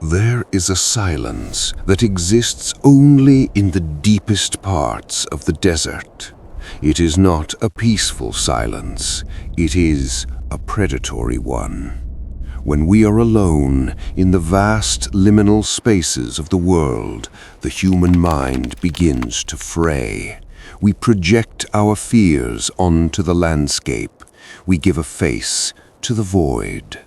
There is a silence that exists only in the deepest parts of the desert. It is not a peaceful silence, it is a predatory one. When we are alone in the vast liminal spaces of the world, the human mind begins to fray. We project our fears onto the landscape. We give a face to the void.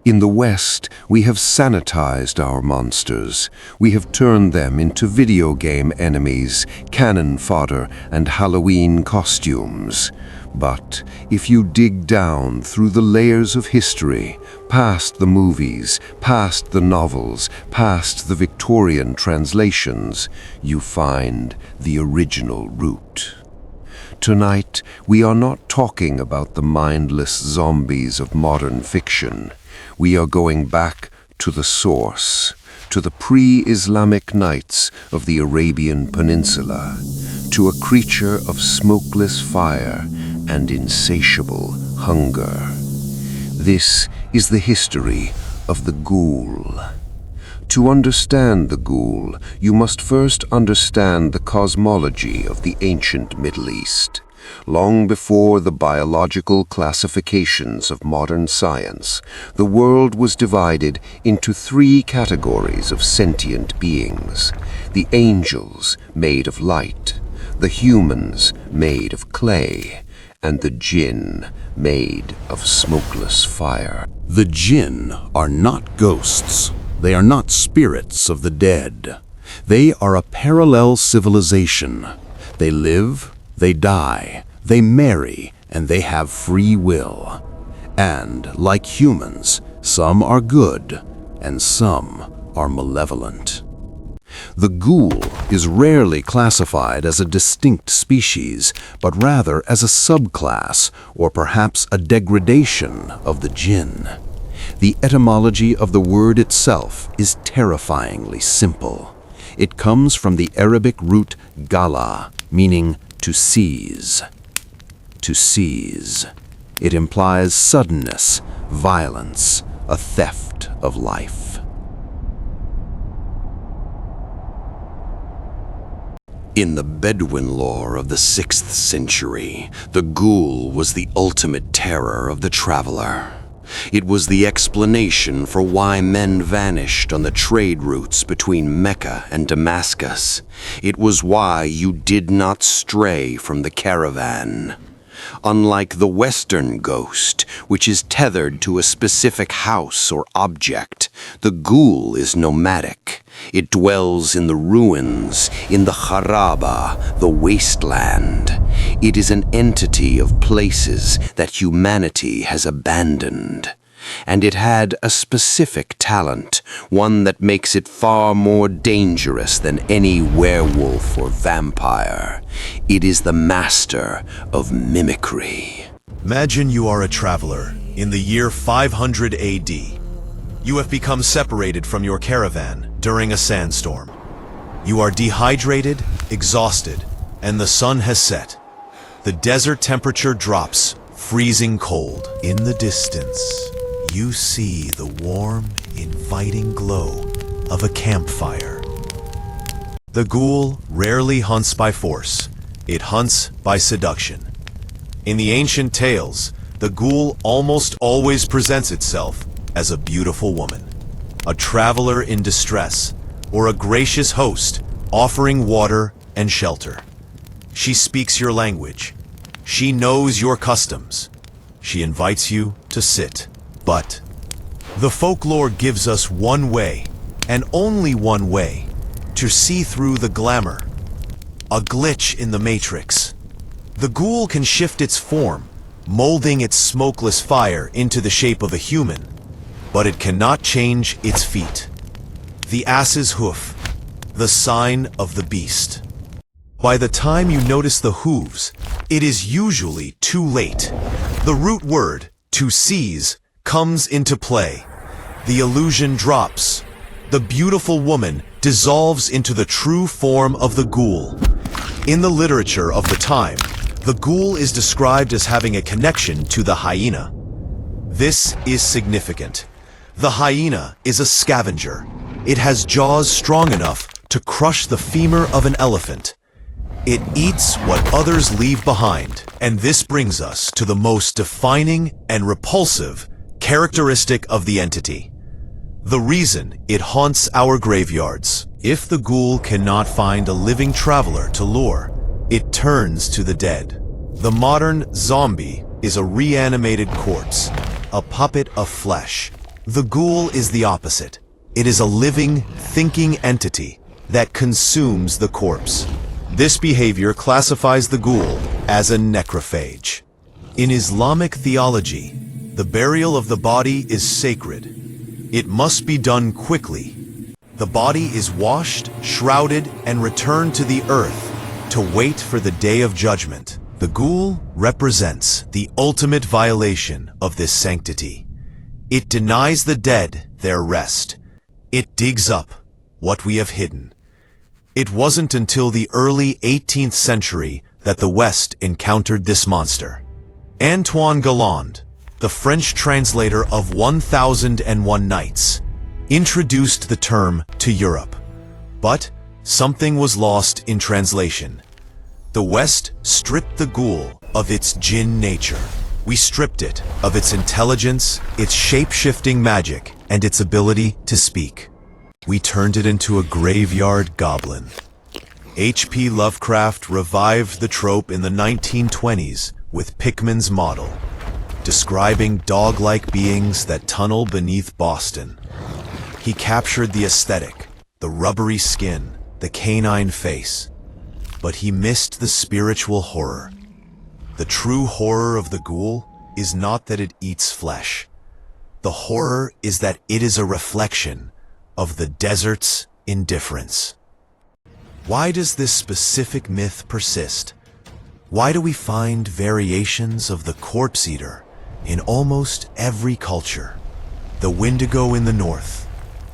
In the West, we have sanitized our monsters. We have turned them into video game enemies, cannon fodder, and Halloween costumes. But if you dig down through the layers of history, past the movies, past the novels, past the Victorian translations, you find the original root. Tonight, we are not talking about the mindless zombies of modern fiction. We are going back to the source, to the pre-Islamic nights of the Arabian Peninsula, to a creature of smokeless fire and insatiable hunger. This is the history of the Ghoul. To understand the Ghoul, you must first understand the cosmology of the ancient Middle East. Long before the biological classifications of modern science, the world was divided into three categories of sentient beings: the angels, made of light; the humans, made of clay; and the Jinn, made of smokeless fire. The Jinn are not ghosts. They are not spirits of the dead. They are a parallel civilization. They live, they die, they marry, and they have free will. And, like humans, some are good, and some are malevolent. The Ghoul is rarely classified as a distinct species, but rather as a subclass, or perhaps a degradation of the Jinn. The etymology of the word itself is terrifyingly simple. It comes from the Arabic root gala, meaning to seize. To seize. It implies suddenness, violence, a theft of life. In the Bedouin lore of the 6th century, the Ghoul was the ultimate terror of the traveler. It was the explanation for why men vanished on the trade routes between Mecca and Damascus. It was why you did not stray from the caravan. Unlike the Western ghost, which is tethered to a specific house or object, the Ghoul is nomadic. It dwells in the ruins, in the Kharaba, the wasteland. It is an entity of places that humanity has abandoned. And it had a specific talent, one that makes it far more dangerous than any werewolf or vampire. It is the master of mimicry. Imagine you are a traveler in the year 500 AD. You have become separated from your caravan during a sandstorm. You are dehydrated, exhausted, and the sun has set. The desert temperature drops, freezing cold. In the distance, you see the warm, inviting glow of a campfire. The Ghoul rarely hunts by force. It hunts by seduction. In the ancient tales, the Ghoul almost always presents itself as a beautiful woman, a traveler in distress, or a gracious host offering water and shelter. She speaks your language. She knows your customs. She invites you to sit. But the folklore gives us one way, and only one way, to see through the glamour. A glitch in the matrix. The Ghoul can shift its form, molding its smokeless fire into the shape of a human, but it cannot change its feet. The ass's hoof, the sign of the beast. By the time you notice the hooves, it is usually too late. The root word, to seize, comes into play. The illusion drops. The beautiful woman dissolves into the true form of the Ghoul. In the literature of the time, the Ghoul is described as having a connection to the hyena. This is significant. The hyena is a scavenger. It has jaws strong enough to crush the femur of an elephant. It eats what others leave behind, and this brings us to the most defining and repulsive characteristic of the entity. The reason it haunts our graveyards. If the ghoul cannot find a living traveler to lure, it turns to the dead. The modern zombie is a reanimated corpse, a puppet of flesh. The ghoul is the opposite. It is a living, thinking entity that consumes the corpse. This behavior classifies the ghoul as a necrophage. In Islamic theology, the burial of the body is sacred. It must be done quickly. The body is washed, shrouded, and returned to the earth to wait for the day of judgment. The ghoul represents the ultimate violation of this sanctity. It denies the dead their rest. It digs up what we have hidden. It wasn't until the early 18th century that the West encountered this monster. Antoine Galland, the French translator of 1001 Nights, introduced the term to Europe. But something was lost in translation. The West stripped the ghoul of its Jinn nature. We stripped it of its intelligence, its shape-shifting magic, and its ability to speak. We turned it into a graveyard goblin. H.P. Lovecraft revived the trope in the 1920s with Pickman's model, describing dog-like beings that tunnel beneath Boston. He captured the aesthetic, the rubbery skin, the canine face, but he missed the spiritual horror. The true horror of the ghoul is not that it eats flesh. The horror is that it is a reflection of the desert's indifference. Why does this specific myth persist? Why do we find variations of the corpse eater in almost every culture? The Wendigo in the north,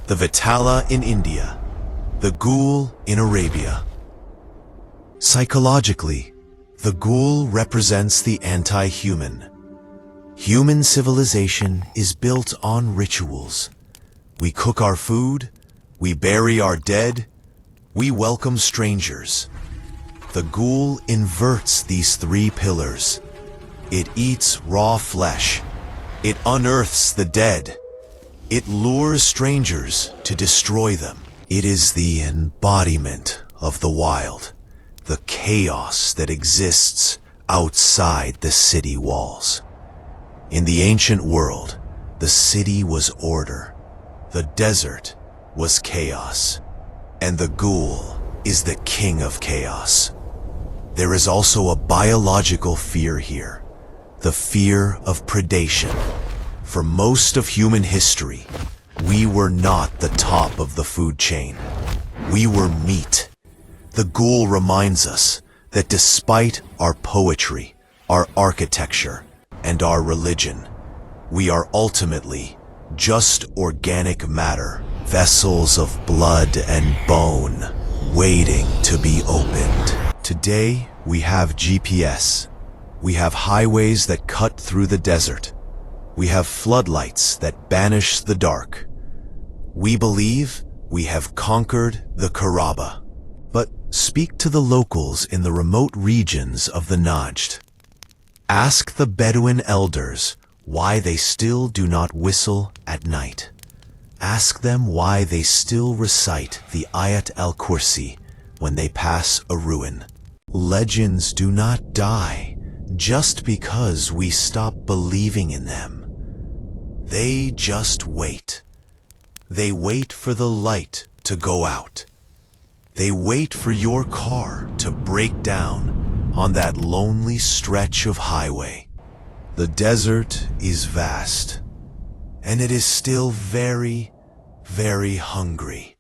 the Vitala in India, the Ghoul in Arabia. Psychologically, the ghoul represents the anti-human. Human civilization is built on rituals. We cook our food, we bury our dead, we welcome strangers. The ghoul inverts these three pillars. It eats raw flesh. It unearths the dead. It lures strangers to destroy them. It is the embodiment of the wild, the chaos that exists outside the city walls. In the ancient world, the city was order, the desert was chaos, and the ghoul is the king of chaos. There is also a biological fear here, the fear of predation. For most of human history, we were not the top of the food chain. We were meat. The ghoul reminds us that despite our poetry, our architecture, and our religion, we are ultimately just organic matter, vessels of blood and bone, waiting to be opened. Today, we have GPS. We have highways that cut through the desert. We have floodlights that banish the dark. We believe we have conquered the Kharaba. But speak to the locals in the remote regions of the Najd. Ask the Bedouin elders why they still do not whistle at night. Ask them why they still recite the Ayat al-Kursi when they pass a ruin. Legends do not die just because we stop believing in them. They just wait. They wait for the light to go out. They wait for your car to break down on that lonely stretch of highway. The desert is vast, and it is still very, very hungry.